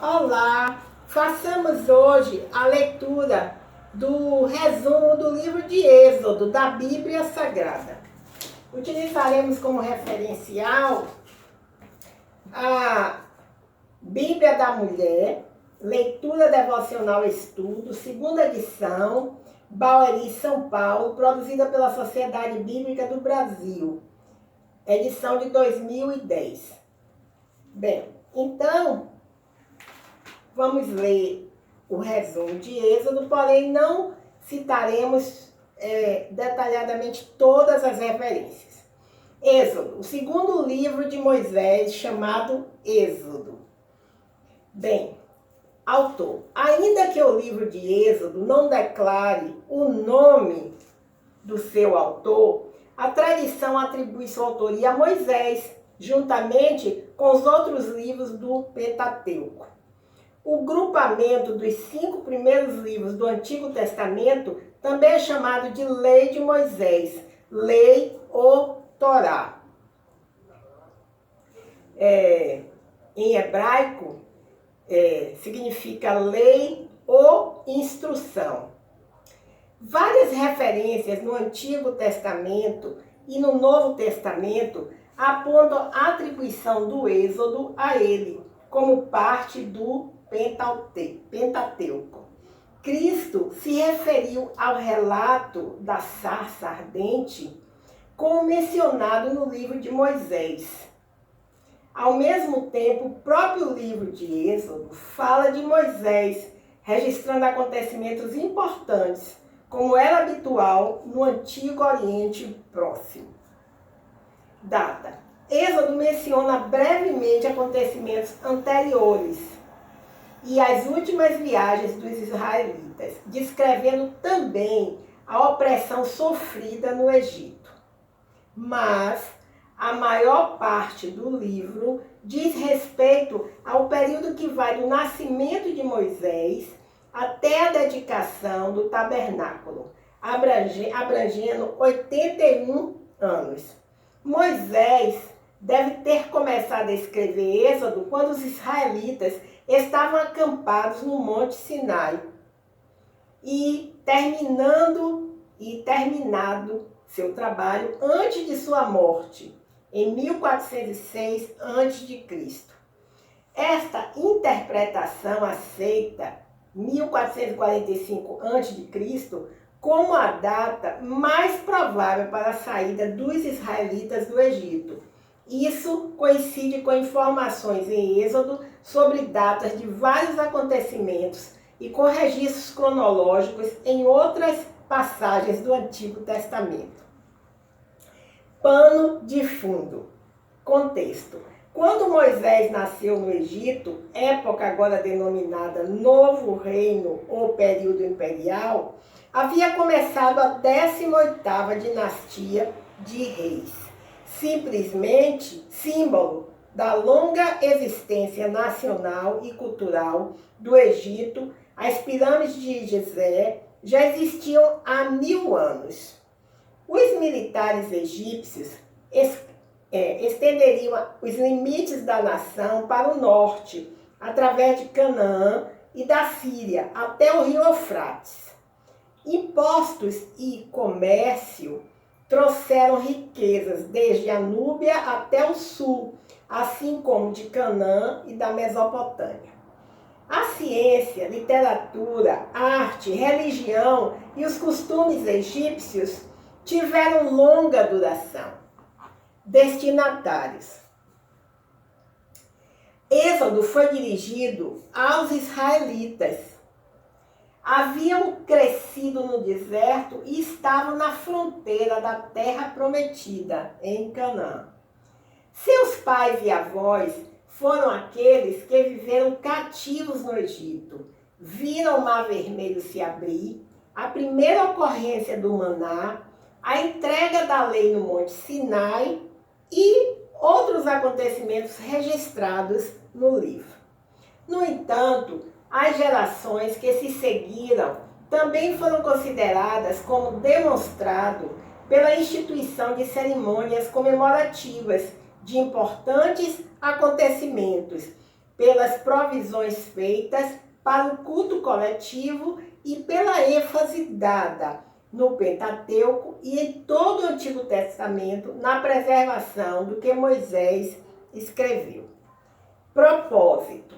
Olá! Façamos hoje a leitura do resumo do livro de Êxodo, da Bíblia Sagrada. Utilizaremos como referencial a Bíblia da Mulher, Leitura Devocional Estudo, segunda edição, Barueri, São Paulo, produzida pela Sociedade Bíblica do Brasil, edição de 2010. Bem, então, vamos ler o resumo de Êxodo, porém não citaremos detalhadamente todas as referências. Êxodo, o segundo livro de Moisés, chamado Êxodo. Bem, autor. Ainda que o livro de Êxodo não declare o nome do seu autor, a tradição atribui sua autoria a Moisés, juntamente com os outros livros do Pentateuco. O grupamento dos 5 primeiros livros do Antigo Testamento também é chamado de Lei de Moisés, Lei ou Torá. Em hebraico, significa lei ou instrução. Várias referências no Antigo Testamento e no Novo Testamento apontam a atribuição do Êxodo a ele, como parte do Pentateuco. Cristo se referiu ao relato da sarça ardente como mencionado no livro de Moisés. Ao mesmo tempo, o próprio livro de Êxodo fala de Moisés, registrando acontecimentos importantes, como era habitual no Antigo Oriente Próximo. Data. Êxodo menciona brevemente acontecimentos anteriores e as últimas viagens dos israelitas, descrevendo também a opressão sofrida no Egito. Mas a maior parte do livro diz respeito ao período que vai do nascimento de Moisés até a dedicação do tabernáculo, abrangendo 81 anos. Moisés deve ter começado a escrever Êxodo quando os israelitas estavam acampados no Monte Sinai e terminado seu trabalho antes de sua morte, em 1406 a.C. Esta interpretação aceita 1445 a.C. como a data mais provável para a saída dos israelitas do Egito. Isso coincide com informações em Êxodo sobre datas de vários acontecimentos e com registros cronológicos em outras passagens do Antigo Testamento. Pano de fundo. Contexto. Quando Moisés nasceu no Egito, época agora denominada Novo Reino ou período imperial, havia começado a 18ª dinastia de reis. Simplesmente símbolo da longa existência nacional e cultural do Egito, as pirâmides de Gizé já existiam há 1000 anos. Os militares egípcios estenderiam os limites da nação para o norte, através de Canaã e da Síria, até o rio Eufrates. Impostos e comércio trouxeram riquezas desde a Núbia até o sul, assim como de Canaã e da Mesopotâmia. A ciência, literatura, arte, religião e os costumes egípcios tiveram longa duração. Destinatários. Êxodo foi dirigido aos israelitas. Haviam crescido no deserto e estavam na fronteira da terra prometida, em Canaã. Seus pais e avós foram aqueles que viveram cativos no Egito, viram o Mar Vermelho se abrir, a primeira ocorrência do maná, a entrega da lei no Monte Sinai e outros acontecimentos registrados no livro. No entanto, as gerações que se seguiram também foram consideradas como demonstrado pela instituição de cerimônias comemorativas de importantes acontecimentos, pelas provisões feitas para o culto coletivo e pela ênfase dada no Pentateuco e em todo o Antigo Testamento na preservação do que Moisés escreveu. Propósito.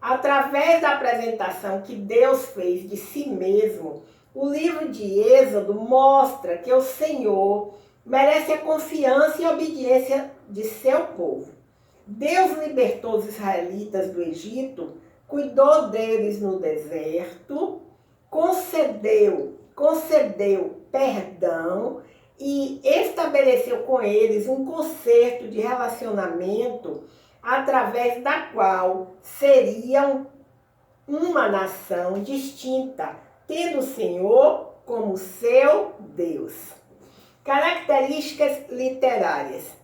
Através da apresentação que Deus fez de si mesmo, o livro de Êxodo mostra que o Senhor merece a confiança e obediência de seu povo. Deus libertou os israelitas do Egito, cuidou deles no deserto, concedeu perdão e estabeleceu com eles um concerto de relacionamento através da qual seriam uma nação distinta, tendo o Senhor como seu Deus. Características literárias.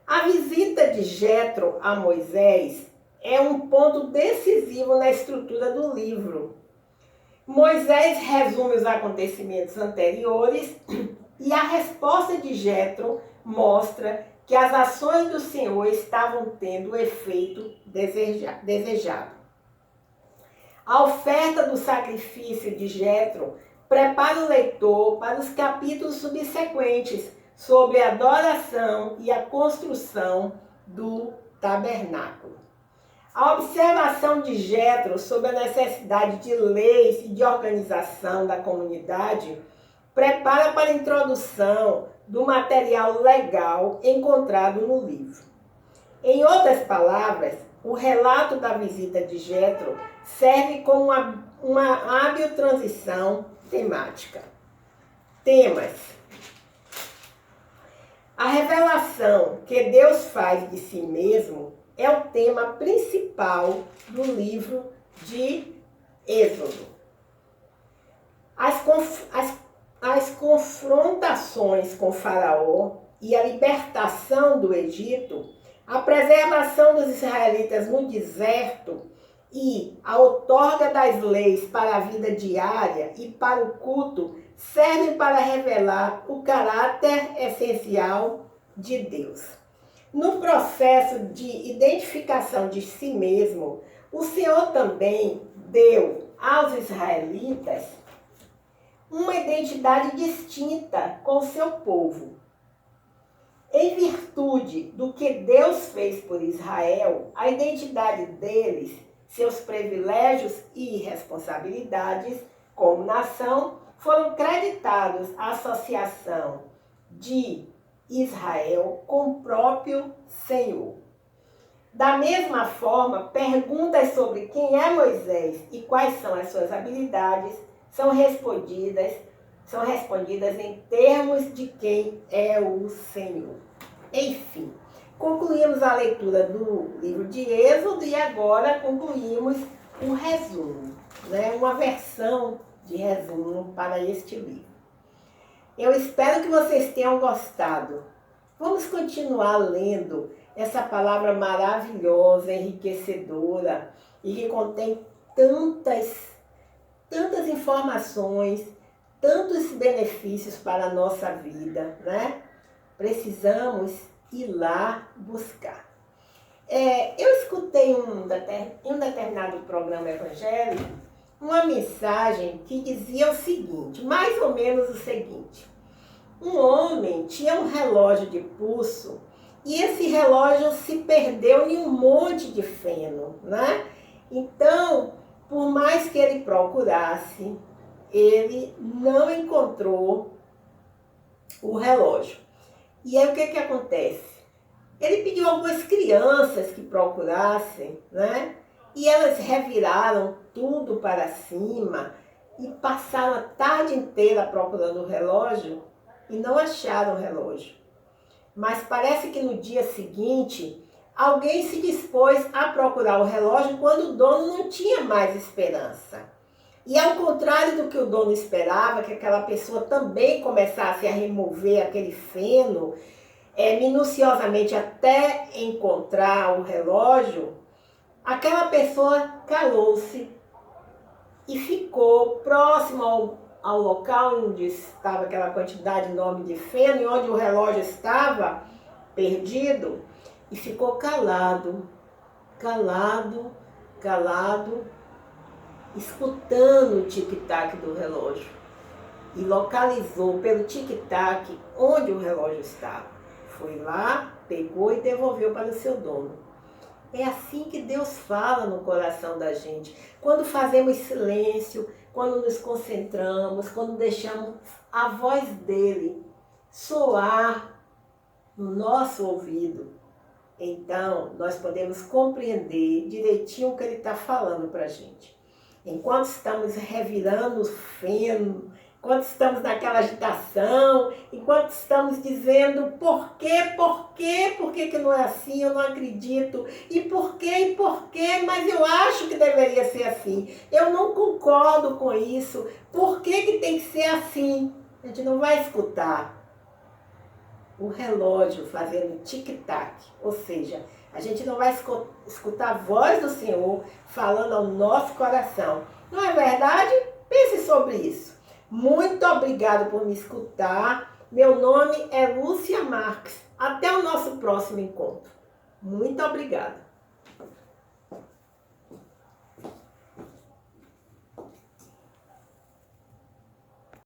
A visita de Jetro a Moisés é um ponto decisivo na estrutura do livro. Moisés resume os acontecimentos anteriores e a resposta de Jetro mostra que as ações do Senhor estavam tendo o efeito desejado. A oferta do sacrifício de Jetro prepara o leitor para os capítulos subsequentes sobre a adoração e a construção do tabernáculo. A observação de Jetro sobre a necessidade de leis e de organização da comunidade prepara para a introdução do material legal encontrado no livro. Em outras palavras, o relato da visita de Jetro serve como uma hábil transição temática. Temas. A revelação que Deus faz de si mesmo é o tema principal do livro de Êxodo. As confrontações com Faraó e a libertação do Egito, a preservação dos israelitas no deserto e a outorga das leis para a vida diária e para o culto servem para revelar o caráter essencial de Deus. No processo de identificação de si mesmo, o Senhor também deu aos israelitas uma identidade distinta com o seu povo. Em virtude do que Deus fez por Israel, a identidade deles, seus privilégios e responsabilidades como nação foram creditados à associação de Israel com o próprio Senhor. Da mesma forma, perguntas sobre quem é Moisés e quais são as suas habilidades são respondidas em termos de quem é o Senhor. Enfim, concluímos a leitura do livro de Êxodo e agora concluímos um resumo, uma versão de resumo para este livro. Eu espero que vocês tenham gostado. Vamos continuar lendo essa palavra maravilhosa, enriquecedora e que contém tantas informações, tantos benefícios para a nossa vida, né? Precisamos ir lá buscar. Eu escutei em um determinado programa evangélico uma mensagem que dizia o seguinte, mais ou menos o seguinte: um homem tinha um relógio de pulso e esse relógio se perdeu em um monte de feno, né? Então, por mais que ele procurasse, ele não encontrou o relógio. E aí o que acontece? Ele pediu a algumas crianças que procurassem, né? E elas reviraram tudo para cima e passaram a tarde inteira procurando o relógio e não acharam o relógio. Mas parece que no dia seguinte, alguém se dispôs a procurar o relógio quando o dono não tinha mais esperança. E ao contrário do que o dono esperava, que aquela pessoa também começasse a remover aquele feno minuciosamente até encontrar o relógio, aquela pessoa calou-se e ficou próximo ao local onde estava aquela quantidade enorme de feno e onde o relógio estava perdido, e ficou calado calado, escutando o tic-tac do relógio. E localizou pelo tic-tac onde o relógio estava. Foi lá, pegou e devolveu para o seu dono. É assim que Deus fala no coração da gente. Quando fazemos silêncio, quando nos concentramos, quando deixamos a voz dele soar no nosso ouvido, então nós podemos compreender direitinho o que ele está falando para a gente. Enquanto estamos revirando o feno, enquanto estamos naquela agitação, enquanto estamos dizendo por quê que não é assim, eu não acredito, e por quê, mas eu acho que deveria ser assim, eu não concordo com isso, por que tem que ser assim? A gente não vai escutar o relógio fazendo tic-tac, ou seja, a gente não vai escutar a voz do Senhor falando ao nosso coração. Não é verdade? Pense sobre isso. Muito obrigado por me escutar. Meu nome é Lúcia Marques. Até o nosso próximo encontro. Muito obrigada.